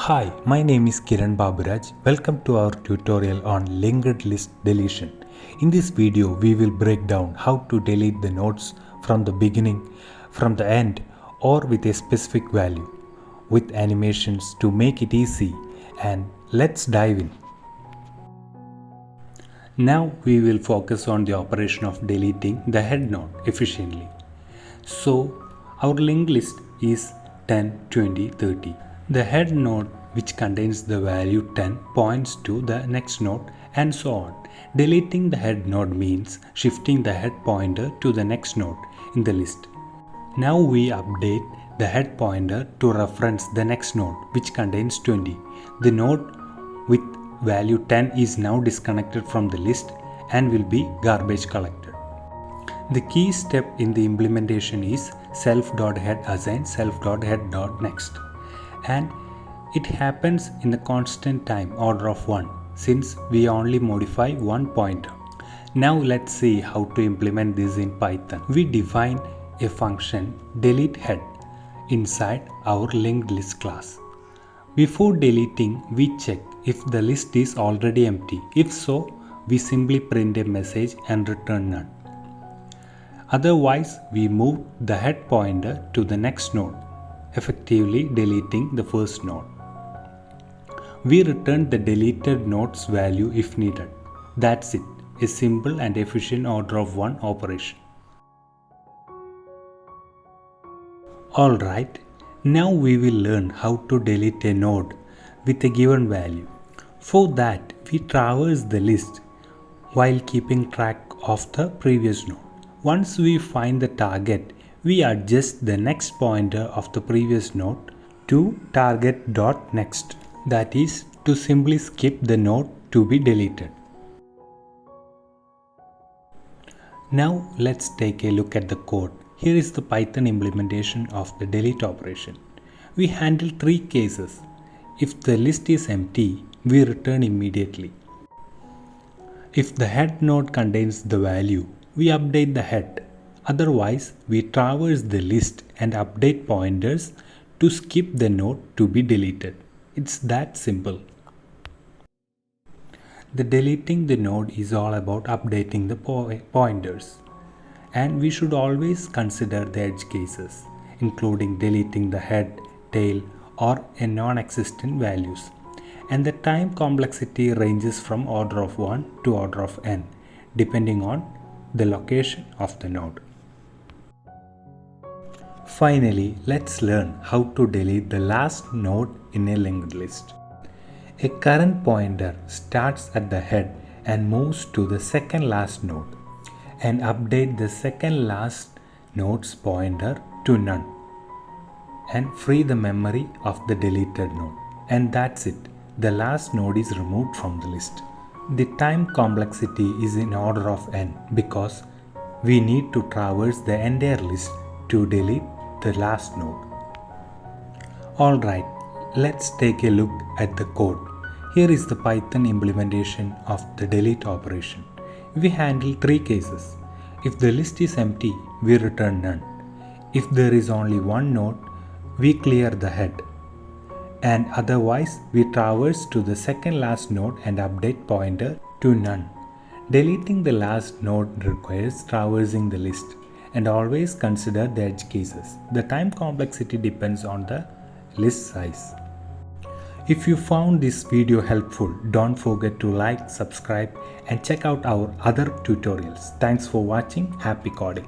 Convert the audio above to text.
Hi, my name is Kiran Baburaj. Welcome to our tutorial on linked list deletion. In this video, we will break down how to delete the nodes from the beginning, from the end, or with a specific value, with animations to make it easy. And let's dive in. Now we will focus on the operation of deleting the head node efficiently. So our linked list is 10, 20, 30. The head node, which contains the value 10, points to the next node and so on. Deleting the head node means shifting the head pointer to the next node in the list. Now we update the head pointer to reference the next node, which contains 20. The node with value 10 is now disconnected from the list and will be garbage collected. The key step in the implementation is self.head assign self.head.next, and it happens in the constant time order of 1 since we only modify one pointer. Now let's see how to implement this in Python. We define a function delete head inside our linked list class. Before deleting, we check if the list is already empty. If so, we simply print a message and return none. Otherwise, we move the head pointer to the next node, effectively deleting the first node. We return the deleted node's value if needed. That's it, a simple and efficient order of 1 operation. Alright, now we will learn how to delete a node with a given value. For that, we traverse the list while keeping track of the previous node. Once we find the target, we adjust the next pointer of the previous node to target.next. That is, to simply skip the node to be deleted. Now let's take a look at the code. Here is the Python implementation of the delete operation. We handle 3 cases. If the list is empty, we return immediately. If the head node contains the value, we update the head. Otherwise, we traverse the list and update pointers to skip the node to be deleted. It's that simple. The deleting the node is all about updating the pointers. And we should always consider the edge cases, including deleting the head, tail, or a non-existent values. And the time complexity ranges from order of 1 to order of n, depending on the location of the node. Finally, let's learn how to delete the last node in a linked list. A current pointer starts at the head and moves to the second last node, and update the second last node's pointer to none and free the memory of the deleted node. And that's it. The last node is removed from the list. The time complexity is in order of n because we need to traverse the entire list to delete the last node. Alright, let's take a look at the code. Here is the Python implementation of the delete operation. We handle 3 cases. If the list is empty, we return none. If there is only one node, we clear the head. And otherwise, we traverse to the second last node and update pointer to none. Deleting the last node requires traversing the list, and always consider the edge cases. The time complexity depends on the list size. If you found this video helpful, don't forget to like, subscribe, and check out our other tutorials. Thanks for watching. Happy coding.